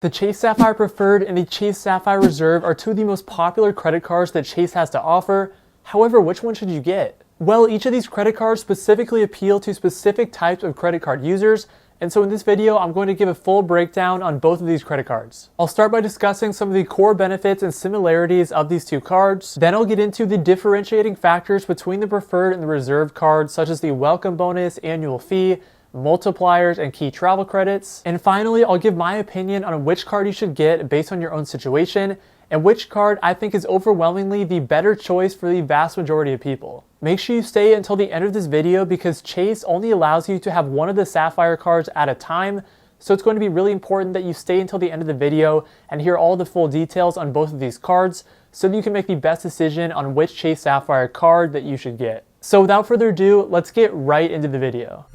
The Chase Sapphire Preferred and the Chase Sapphire Reserve are two of the most popular credit cards that Chase has to offer. However, which one should you get? Well, each of these credit cards specifically appeal to specific types of credit card users, and so in this video, I'm going to give a full breakdown on both of these credit cards. I'll start by discussing some of the core benefits and similarities of these two cards. Then I'll get into the differentiating factors between the Preferred and the Reserve cards, such as the welcome bonus, annual fee, multipliers, and key travel credits. And finally, I'll give my opinion on which card you should get based on your own situation, and which card I think is overwhelmingly the better choice for the vast majority of people. Make sure you stay until the end of this video because Chase only allows you to have one of the Sapphire cards at a time, so it's going to be really important that you stay until the end of the video and hear all the full details on both of these cards so that you can make the best decision on which Chase Sapphire card that you should get. So without further ado, let's get right into the video.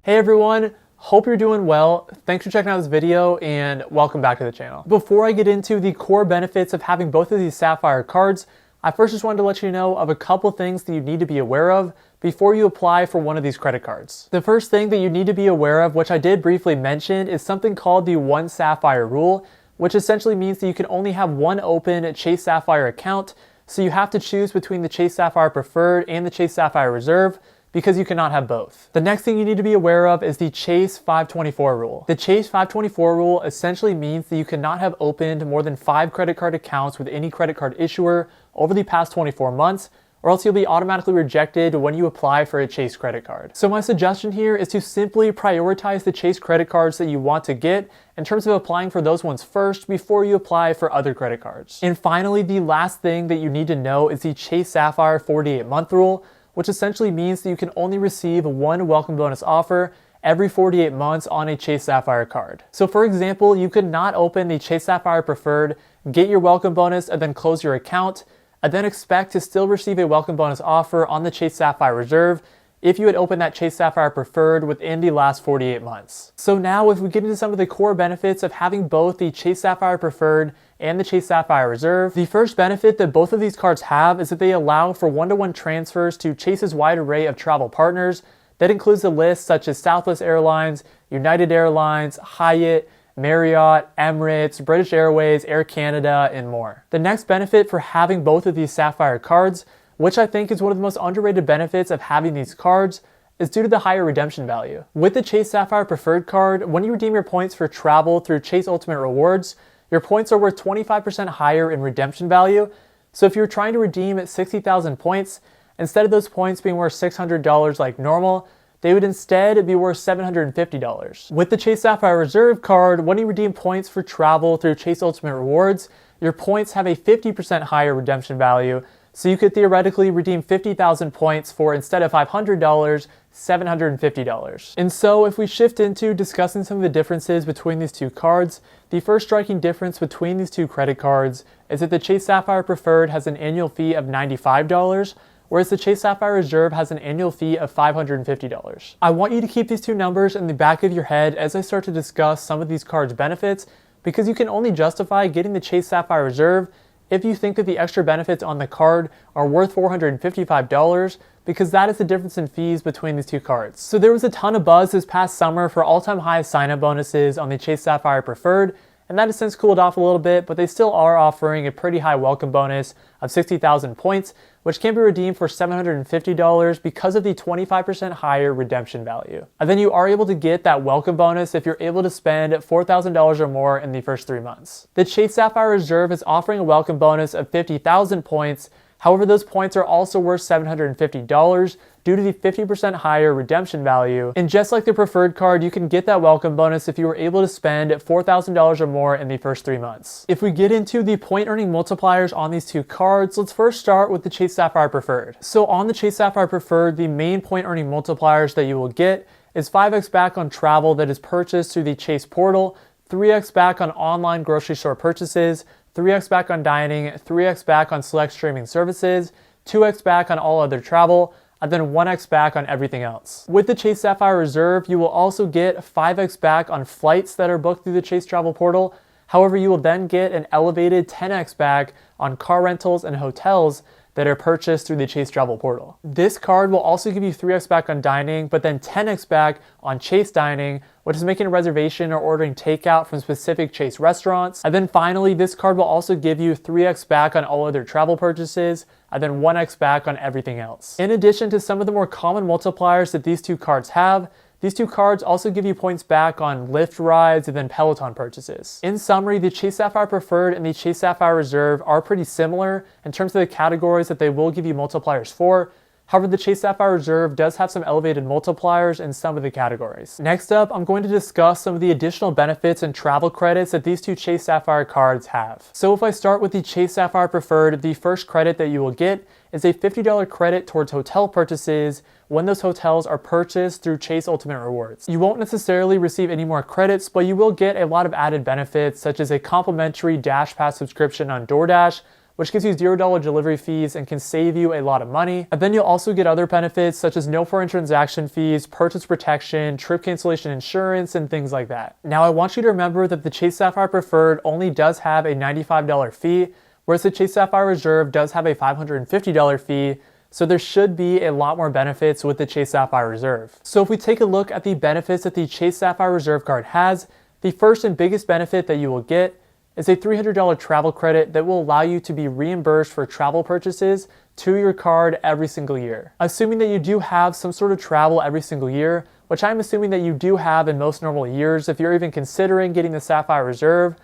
Hey everyone, hope you're doing well. Thanks for checking out this video and welcome back to the channel. Before I get into the core benefits of having both of these Sapphire cards, I first just wanted to let you know of a couple things that you need to be aware of before you apply for one of these credit cards. The first thing that you need to be aware of, which I did briefly mention, is something called the One Sapphire Rule, which essentially means that you can only have one open Chase Sapphire account, so you have to choose between the Chase Sapphire Preferred and the Chase Sapphire Reserve, because you cannot have both. The next thing you need to be aware of is the Chase 524 rule. The Chase 524 rule essentially means that you cannot have opened more than 5 credit card accounts with any credit card issuer over the past 24 months, or else you'll be automatically rejected when you apply for a Chase credit card. So my suggestion here is to simply prioritize the Chase credit cards that you want to get in terms of applying for those ones first before you apply for other credit cards. And finally, the last thing that you need to know is the Chase Sapphire 48-month rule, which essentially means that you can only receive one welcome bonus offer every 48 months on a Chase Sapphire card. So for example, you could not open the Chase Sapphire Preferred, get your welcome bonus, and then close your account, and then expect to still receive a welcome bonus offer on the Chase Sapphire Reserve if you had opened that Chase Sapphire Preferred within the last 48 months. So now if we get into some of the core benefits of having both the Chase Sapphire Preferred and the Chase Sapphire Reserve, the first benefit that both of these cards have is that they allow for one-to-one transfers to Chase's wide array of travel partners. That includes a list such as Southwest Airlines, United Airlines, Hyatt, Marriott, Emirates, British Airways, Air Canada, and more. The next benefit for having both of these Sapphire cards, which I think is one of the most underrated benefits of having these cards, is due to the higher redemption value. With the Chase Sapphire Preferred card, when you redeem your points for travel through Chase Ultimate Rewards, your points are worth 25% higher in redemption value. So if you're trying to redeem at 60,000 points, instead of those points being worth $600 like normal, they would instead be worth $750. With the Chase Sapphire Reserve card, when you redeem points for travel through Chase Ultimate Rewards, your points have a 50% higher redemption value. So you could theoretically redeem 50,000 points for, instead of $500, $750. And so if we shift into discussing some of the differences between these two cards, the first striking difference between these two credit cards is that the Chase Sapphire Preferred has an annual fee of $95, whereas the Chase Sapphire Reserve has an annual fee of $550. I want you to keep these two numbers in the back of your head as I start to discuss some of these cards' benefits, because you can only justify getting the Chase Sapphire Reserve if you think that the extra benefits on the card are worth $455, because that is the difference in fees between these two cards. So there was a ton of buzz this past summer for all-time high sign-up bonuses on the Chase Sapphire Preferred, and that has since cooled off a little bit, but they still are offering a pretty high welcome bonus of 60,000 points, which can be redeemed for $750 because of the 25% higher redemption value. And then you are able to get that welcome bonus if you're able to spend $4,000 or more in the first 3 months. The Chase Sapphire Reserve is offering a welcome bonus of 50,000 points. However, those points are also worth $750 due to the 50% higher redemption value. And just like the Preferred card, you can get that welcome bonus if you were able to spend $4,000 or more in the first 3 months. If we get into the point earning multipliers on these two cards, let's first start with the Chase Sapphire Preferred. So on the Chase Sapphire Preferred, the main point earning multipliers that you will get is 5x back on travel that is purchased through the Chase portal, 3x back on online grocery store purchases, 3x back on dining, 3x back on select streaming services, 2x back on all other travel, and then 1x back on everything else. With the Chase Sapphire Reserve, you will also get 5x back on flights that are booked through the Chase travel portal. However, you will then get an elevated 10x back on car rentals and hotels that are purchased through the Chase Travel Portal. This card will also give you 3x back on dining, but then 10x back on Chase dining, which is making a reservation or ordering takeout from specific Chase restaurants. And then finally, this card will also give you 3x back on all other travel purchases, and then 1x back on everything else. In addition to some of the more common multipliers that these two cards have, these two cards also give you points back on Lyft rides and then Peloton purchases. In summary, the Chase Sapphire Preferred and the Chase Sapphire Reserve are pretty similar in terms of the categories that they will give you multipliers for. However, the Chase Sapphire Reserve does have some elevated multipliers in some of the categories. Next up, I'm going to discuss some of the additional benefits and travel credits that these two Chase Sapphire cards have. So if I start with the Chase Sapphire Preferred, the first credit that you will get is a $50 credit towards hotel purchases when those hotels are purchased through Chase Ultimate Rewards. You won't necessarily receive any more credits, but you will get a lot of added benefits, such as a complimentary Dash Pass subscription on DoorDash, which gives you $0 delivery fees and can save you a lot of money. And then you'll also get other benefits such as no foreign transaction fees, purchase protection, trip cancellation insurance, and things like that. Now I want you to remember that the Chase Sapphire Preferred only does have a $95 fee, whereas the Chase Sapphire Reserve does have a $550 fee, so there should be a lot more benefits with the Chase Sapphire Reserve. So if we take a look at the benefits that the Chase Sapphire Reserve card has, the first and biggest benefit that you will get is a $300 travel credit that will allow you to be reimbursed for travel purchases to your card every single year. Assuming that you do have some sort of travel every single year, which I'm assuming that you do have in most normal years, if you're even considering getting the Sapphire Reserve,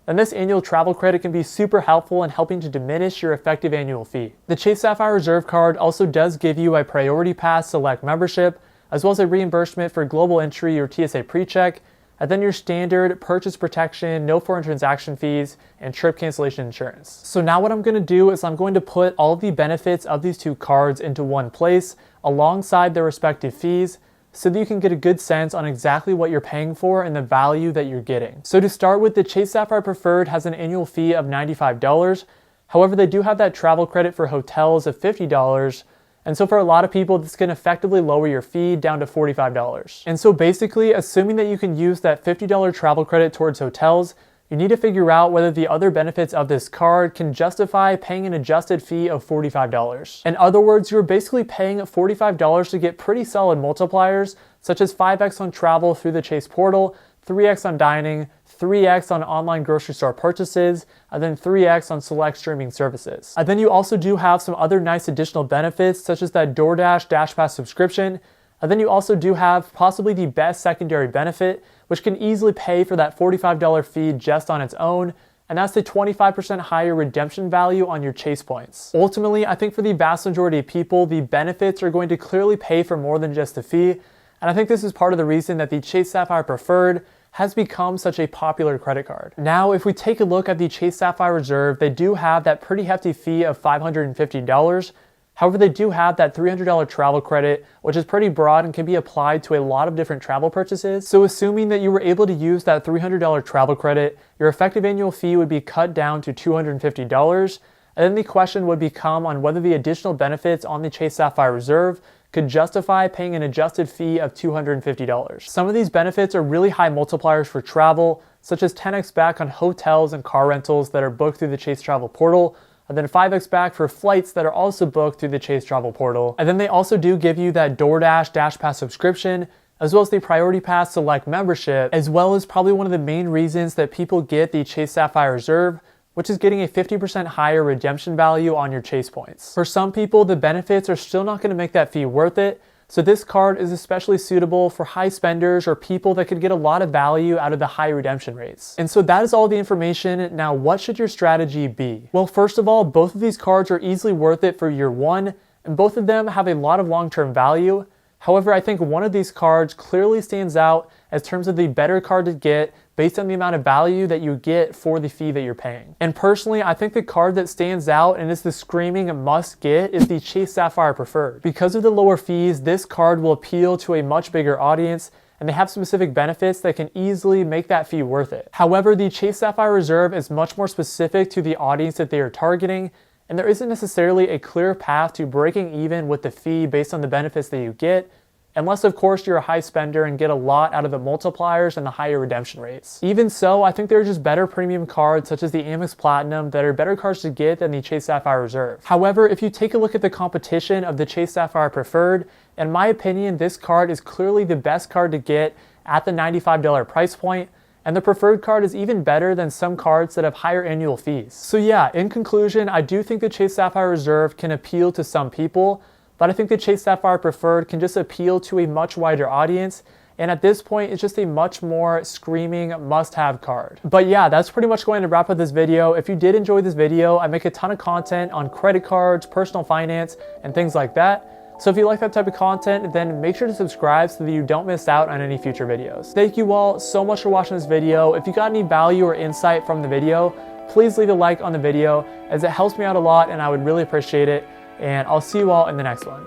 then this annual travel credit can be super helpful in helping to diminish your effective annual fee. The Chase Sapphire Reserve card also does give you a Priority Pass Select membership, as well as a reimbursement for global entry or TSA PreCheck, and then your standard purchase protection, no foreign transaction fees, and trip cancellation insurance. So now what I'm going to do is I'm going to put all of the benefits of these two cards into one place alongside their respective fees, so that you can get a good sense on exactly what you're paying for and the value that you're getting. So to start with, the Chase Sapphire Preferred has an annual fee of $95. However, they do have that travel credit for hotels of $50. And so for a lot of people, this can effectively lower your fee down to $45. And so basically, assuming that you can use that $50 travel credit towards hotels, you need to figure out whether the other benefits of this card can justify paying an adjusted fee of $45. In other words, you're basically paying $45 to get pretty solid multipliers, such as 5x on travel through the Chase portal, 3x on dining, 3x on online grocery store purchases, and then 3x on select streaming services. And then you also do have some other nice additional benefits, such as that DoorDash Dash Pass subscription. And then you also do have possibly the best secondary benefit, which can easily pay for that $45 fee just on its own, and that's the 25% higher redemption value on your Chase points. Ultimately, I think for the vast majority of people, the benefits are going to clearly pay for more than just the fee, and I think this is part of the reason that the Chase Sapphire Preferred has become such a popular credit card. Now, if we take a look at the Chase Sapphire Reserve, they do have that pretty hefty fee of $550. However, they do have that $300 travel credit, which is pretty broad and can be applied to a lot of different travel purchases. So assuming that you were able to use that $300 travel credit, your effective annual fee would be cut down to $250. And then the question would become on whether the additional benefits on the Chase Sapphire Reserve could justify paying an adjusted fee of $250. Some of these benefits are really high multipliers for travel, such as 10x back on hotels and car rentals that are booked through the Chase Travel Portal, and then 5x back for flights that are also booked through the Chase Travel Portal. And then they also do give you that DoorDash Dash Pass subscription, as well as the Priority Pass Select membership, as well as probably one of the main reasons that people get the Chase Sapphire Reserve, which is getting a 50% higher redemption value on your Chase points. For some people, the benefits are still not going to make that fee worth it, so this card is especially suitable for high spenders or people that could get a lot of value out of the high redemption rates. And so that is all the information. Now, what should your strategy be? Well, first of all, both of these cards are easily worth it for year one, and both of them have a lot of long-term value. However, I think one of these cards clearly stands out as terms of the better card to get based on the amount of value that you get for the fee that you're paying. And personally, I think the card that stands out and is the screaming must get is the Chase Sapphire Preferred. Because of the lower fees, this card will appeal to a much bigger audience, and they have specific benefits that can easily make that fee worth it. However, the Chase Sapphire Reserve is much more specific to the audience that they are targeting, and there isn't necessarily a clear path to breaking even with the fee based on the benefits that you get. unless of course you're a high spender and get a lot out of the multipliers and the higher redemption rates. Even so, I think there are just better premium cards such as the Amex Platinum that are better cards to get than the Chase Sapphire Reserve. However, if you take a look at the competition of the Chase Sapphire Preferred, in my opinion, this card is clearly the best card to get at the $95 price point, and the Preferred card is even better than some cards that have higher annual fees. So yeah, in conclusion, I do think the Chase Sapphire Reserve can appeal to some people, but I think the Chase Sapphire Preferred can just appeal to a much wider audience, and at this point, it's just a much more screaming must-have card. But yeah, that's pretty much going to wrap up this video. If you did enjoy this video, I make a ton of content on credit cards, personal finance, and things like that. So if you like that type of content, then make sure to subscribe so that you don't miss out on any future videos. Thank you all so much for watching this video. If you got any value or insight from the video, please leave a like on the video as it helps me out a lot and I would really appreciate it. And I'll see you all in the next one.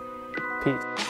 Peace.